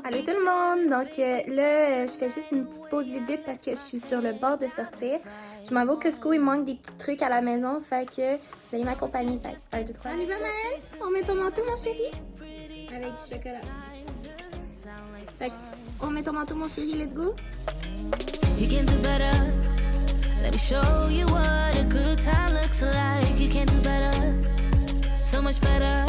Allô tout le monde! Donc là, je fais juste une petite pause vite parce que je suis sur le bord de sortir. Je m'en vais au Costco, il me manque des petits trucs à la maison, fait que vous allez m'accompagner. Fait 1, 2, 3. On y va, Maëlle? On met ton manteau, mon chéri? Avec du chocolat. Fait on met ton manteau, mon chéri, let's go? You can do better. Let me show you what a good time looks like. You can do better. So much better.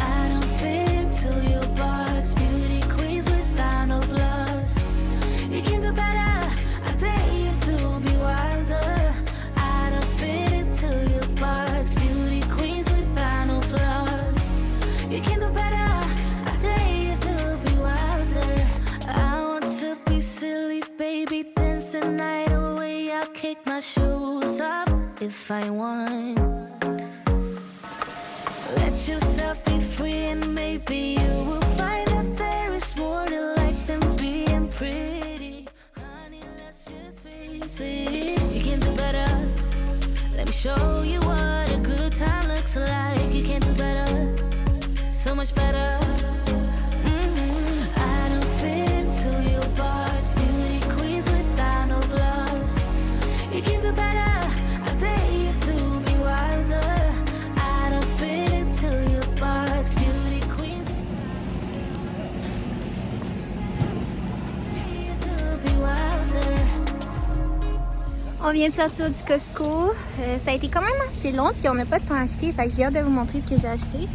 I don't fit into your box. Beauty queens without no flaws. You can do better. I dare you to be wilder. I don't fit into your box. Beauty queens without no flaws. You can do better. I dare you to be wilder. I want to be silly, baby, dance the night away. I'll kick my shoes off if I want. Let yourself be free and maybe you will find that there is more to life than being pretty. Honey, let's just face it. You can do better. Let me show you what a good time looks like. You can do better. So much better. I don't fit into your box. Beauty queens without no flaws. You can do better. I dare you to be wilder. I don't fit into your box. Beauty queens to be wilder. On vient de sortir du Costco. Ça a été quand même assez long, puis on n'a pas de temps à acheter, fait que j'ai hâte de vous montrer ce que j'ai acheté.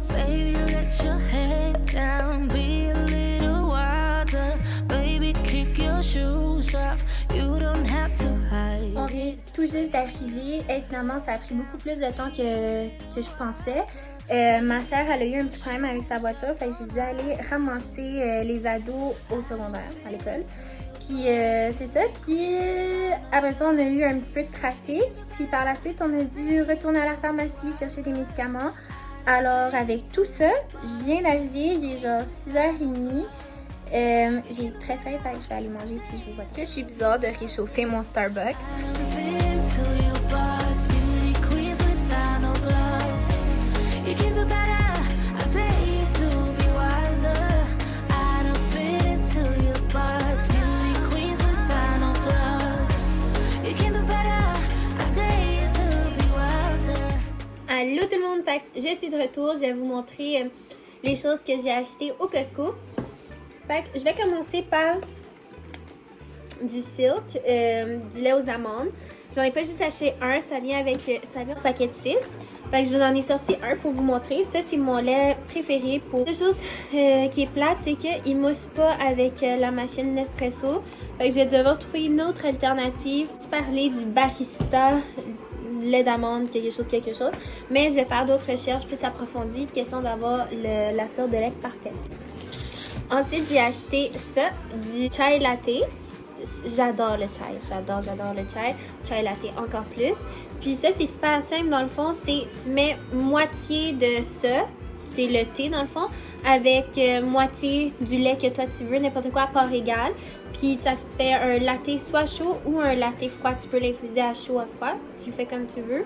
Baby, let your head down, be a little wilder. Baby, kick your shoes off. You don't have to hide. On vient tout juste d'arriver et finalement ça a pris beaucoup plus de temps que je pensais. Ma sœur elle a eu un petit problème avec sa voiture, fait que j'ai dû aller ramasser les ados au secondaire, à l'école. Puis c'est ça, puis après ça on a eu un petit peu de trafic, puis par la suite on a dû retourner à la pharmacie chercher des médicaments. Alors avec tout ça, je viens d'arriver, il est genre 6h30. J'ai très faim, fait que je vais aller manger puis je vous vois. Je suis bizarre de réchauffer mon Starbucks. Allô tout le monde, fait que je suis de retour, je vais vous montrer les choses que j'ai achetées au Costco. Fait que je vais commencer par du Silk, du lait aux amandes. J'en ai pas juste acheté un, ça vient en paquet de 6. Fait que je vous en ai sorti un pour vous montrer. Ça, c'est mon lait préféré. La chose qui est plate, c'est qu'il mousse pas avec la machine Nespresso. Fait que je vais devoir trouver une autre alternative. Je vais parler du barista lait d'amande, quelque chose. Mais je vais faire d'autres recherches plus approfondies, question d'avoir la sorte de lait parfaite. Ensuite, j'ai acheté ça, du chai latte. J'adore le chai, j'adore le chai. Chai latte encore plus. Puis ça, c'est super simple dans le fond. C'est tu mets moitié de ça, c'est le thé dans le fond, avec moitié du lait que toi tu veux, n'importe quoi à part égale. Puis ça fait un latte soit chaud ou un latte froid. Tu peux l'infuser à chaud, à froid. Tu le fais comme tu veux.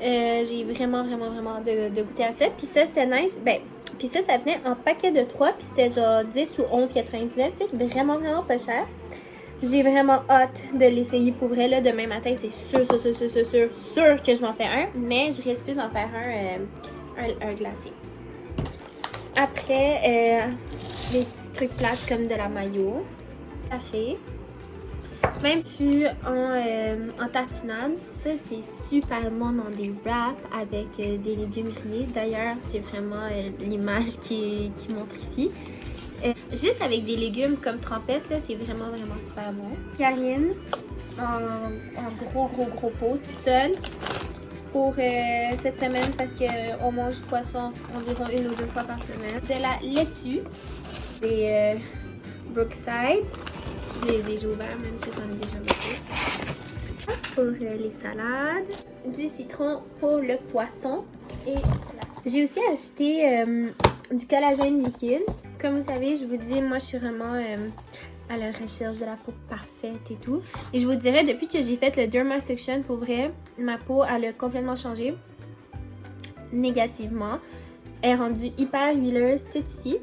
J'ai vraiment de goûter à ça. Puis ça, c'était nice. Puis ça venait en paquet de 3. Puis c'était genre 10 ou 11,99. Tu sais, vraiment pas cher. J'ai vraiment hâte de l'essayer pour vrai. Là, demain matin, c'est sûr que je m'en fais un. Mais je risque plus d'en faire un glacé. Après, des petits trucs plates comme de la mayo. Café. Même fût en tartinade. Ça, c'est super bon dans des wraps avec des légumes grillés. D'ailleurs, c'est vraiment l'image qui montre ici. Juste avec des légumes comme trempette, là, c'est vraiment super bon. Karine, en gros pot, toute seule pour cette semaine parce qu'on mange du poisson environ 1 ou 2 fois par semaine. De la laitue, des Brookside. J'ai déjà ouvert, même si j'en ai déjà beaucoup. Pour les salades, du citron pour le poisson et j'ai aussi acheté du collagène liquide. Comme vous savez, je vous dis, moi je suis vraiment à la recherche de la peau parfaite et tout. Et je vous dirais, depuis que j'ai fait le Dermasuction, pour vrai, ma peau elle a complètement changé négativement. est rendue hyper huileuse tout ici.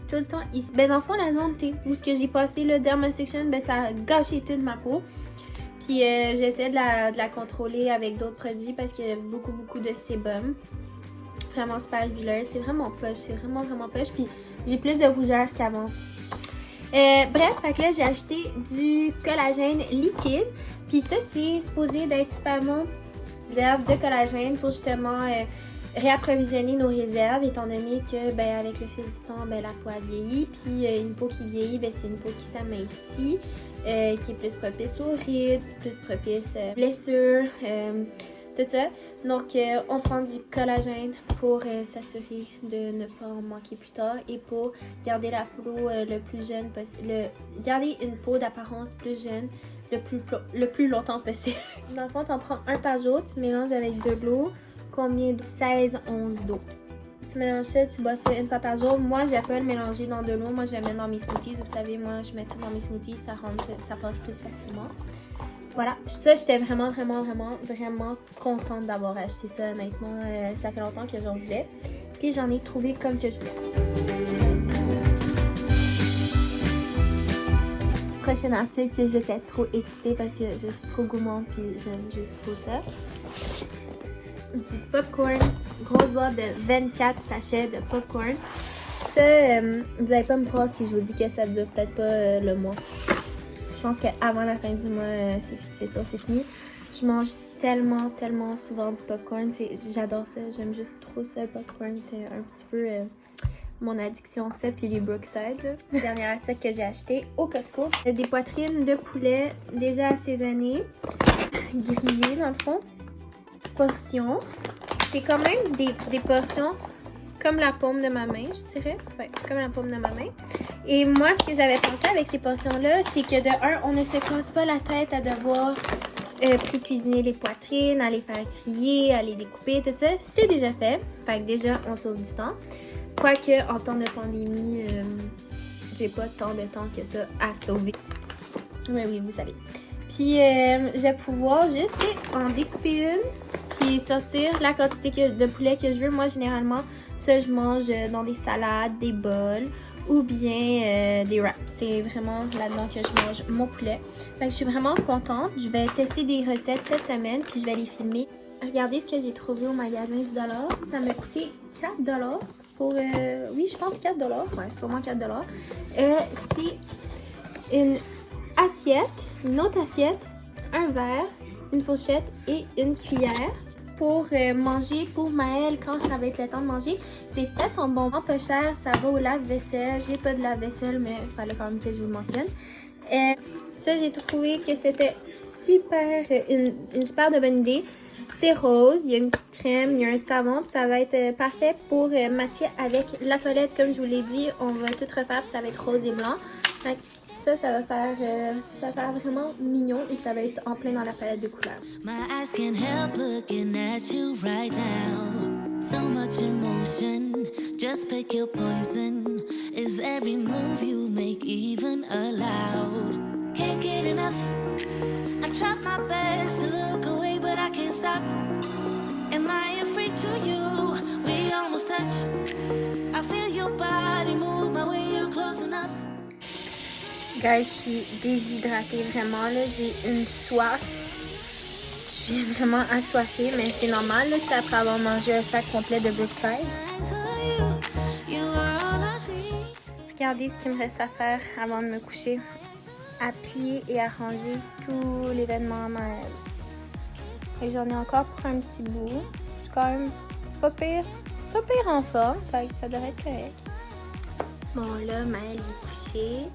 Tout le temps ici. Ben dans le fond, la zone T, où ce que j'ai passé le Derma Section, ben ça a gâché toute ma peau. Puis j'essaie de la contrôler avec d'autres produits parce qu'il y a beaucoup de sébum. Vraiment super huileuse. C'est vraiment poche. C'est vraiment poche. Puis j'ai plus de rougeur qu'avant. Bref, fait que là, j'ai acheté du collagène liquide. Puis ça, c'est supposé d'être super bon. Réserve de collagène pour justement réapprovisionner nos réserves, étant donné que ben, avec le fil du temps, ben, la peau a vieilli. Puis une peau qui vieillit, ben, c'est une peau qui s'amincit, qui est plus propice aux rides, plus propice aux blessures, tout ça. Donc, on prend du collagène pour s'assurer de ne pas en manquer plus tard et pour garder la peau le plus jeune possible. Garder une peau d'apparence plus jeune le plus longtemps possible. Dans le fond, tu en prends un par jour, tu mélanges avec de l'eau. Combien de 16-11 d'eau. Tu mélanges ça, tu bois ça une fois par jour. Moi, je vais pas le mélanger dans de l'eau. Moi, je le mets dans mes smoothies. Vous savez, moi, je mets tout dans mes smoothies. Ça passe plus facilement. Voilà. Ça, j'étais vraiment contente d'avoir acheté ça. Honnêtement, ça fait longtemps que j'en voulais. Puis, j'en ai trouvé comme que je voulais. Prochain article, j'étais trop excitée parce que je suis trop gourmande. Puis, j'aime juste trop ça. Du popcorn, grosse boîte de 24 sachets de popcorn. Ça, vous n'allez pas me croire si je vous dis que ça dure peut-être pas le mois. Je pense qu'avant la fin du mois, c'est sûr, c'est fini. Je mange tellement souvent du popcorn. J'adore ça, j'aime juste trop ça, le popcorn. C'est un petit peu mon addiction, ça, puis les Brookside. Le dernier article que j'ai acheté au Costco. Des poitrines de poulet déjà assaisonnées, grillées dans le fond. Portions. C'est quand même des portions comme la paume de ma main, je dirais. Ouais, comme la paume de ma main. Et moi, ce que j'avais pensé avec ces portions-là, c'est que de un, on ne se casse pas la tête à devoir pré-cuisiner les poitrines, à les faire griller, à les découper, tout ça. C'est déjà fait. Fait que déjà, on sauve du temps. Quoique, en temps de pandémie, j'ai pas tant de temps que ça à sauver. Mais oui, vous savez. Puis, je vais pouvoir juste en découper une, puis sortir la quantité de poulet que je veux. Moi, généralement, ça, je mange dans des salades, des bols ou bien des wraps. C'est vraiment là-dedans que je mange mon poulet. Fait que je suis vraiment contente. Je vais tester des recettes cette semaine, puis je vais les filmer. Regardez ce que j'ai trouvé au magasin du dollar. Ça m'a coûté 4 $ pour... oui, je pense 4 $. Ouais, sûrement 4 $. C'est une assiette, une autre assiette, un verre, une fourchette et une cuillère pour manger pour Maëlle quand ça va être le temps de manger. C'est fait en bonbon pas cher, ça va au lave-vaisselle. J'ai pas de lave-vaisselle, mais il fallait quand même que je vous le mentionne. Ça, j'ai trouvé que c'était une super de bonne idée. C'est rose, il y a une petite crème, il y a un savon, puis ça va être parfait pour matcher avec la toilette. Comme je vous l'ai dit, on va tout refaire, puis ça va être rose et blanc. Donc, ça va faire vraiment mignon et ça va être en plein dans la palette de couleurs. My eyes can't help looking at you right now. So much emotion, just pick your poison. Is every move you make even allowed? Can't get enough. I try my best to look away, but I can't stop. Am I a freak to you? We almost touch. I feel your body move my way, you're close enough. Guys, je suis déshydratée vraiment, là, j'ai une soif. Je suis vraiment assoiffée, mais c'est normal, là, après avoir mangé un sac complet de Brookside. Regardez ce qu'il me reste à faire avant de me coucher. À plier et à ranger tous les vêtements à Maëlle. Et j'en ai encore pour un petit bout. Je suis quand même pas pire en forme, fait que ça devrait être correct. Bon là, Maëlle est couchée.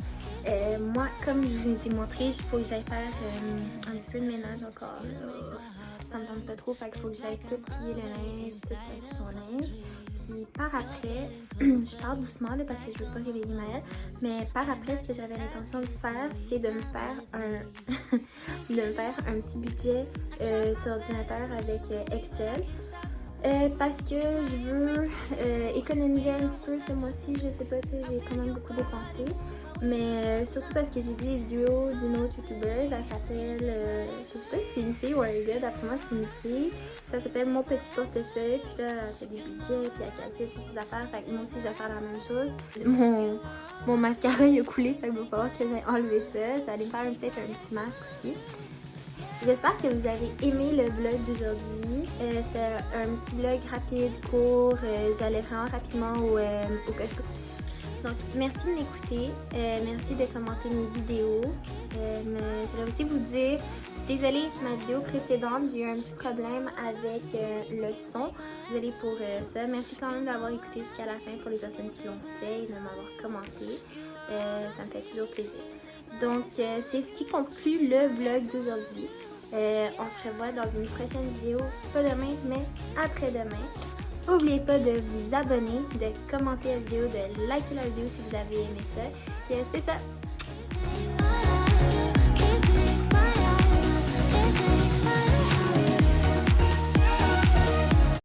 Moi, comme je vous ai montré, il faut que j'aille faire un petit peu de ménage encore. Ça me tente pas trop, fait qu'il faut que j'aille tout plier le linge, tout passer son linge. Puis par après, je parle doucement là, parce que je veux pas réveiller Maëlle, mais par après, ce que j'avais l'intention de faire, c'est de me faire un petit budget sur ordinateur avec Excel. Parce que je veux économiser un petit peu ce mois-ci, je sais pas, tu sais, j'ai quand même beaucoup dépensé. Mais surtout parce que j'ai vu les vidéos d'une autre youtubeuse, elle s'appelle, je sais pas si c'est une fille ou un gars, d'après moi c'est une fille. Ça s'appelle Mon Petit Portefeuille, puis là elle fait des budgets, puis elle calcule toutes ses affaires, fait que moi aussi je vais faire la même chose. Mon mascara il a coulé, fait qu'il va falloir que j'aille enlever ça. J'allais me faire peut-être un petit masque aussi. J'espère que vous avez aimé le vlog d'aujourd'hui. C'était un petit vlog rapide, court, j'allais vraiment rapidement au Costco. Donc, merci de m'écouter, merci de commenter mes vidéos. Je voulais aussi vous dire, désolée, ma vidéo précédente, j'ai eu un petit problème avec le son. Désolée pour ça. Merci quand même d'avoir écouté jusqu'à la fin pour les personnes qui l'ont fait et de m'avoir commenté. Ça me fait toujours plaisir. Donc, c'est ce qui conclut le vlog d'aujourd'hui. On se revoit dans une prochaine vidéo, pas demain, mais après-demain. N'oubliez pas de vous abonner, de commenter la vidéo, de liker la vidéo si vous avez aimé ça. C'est ça.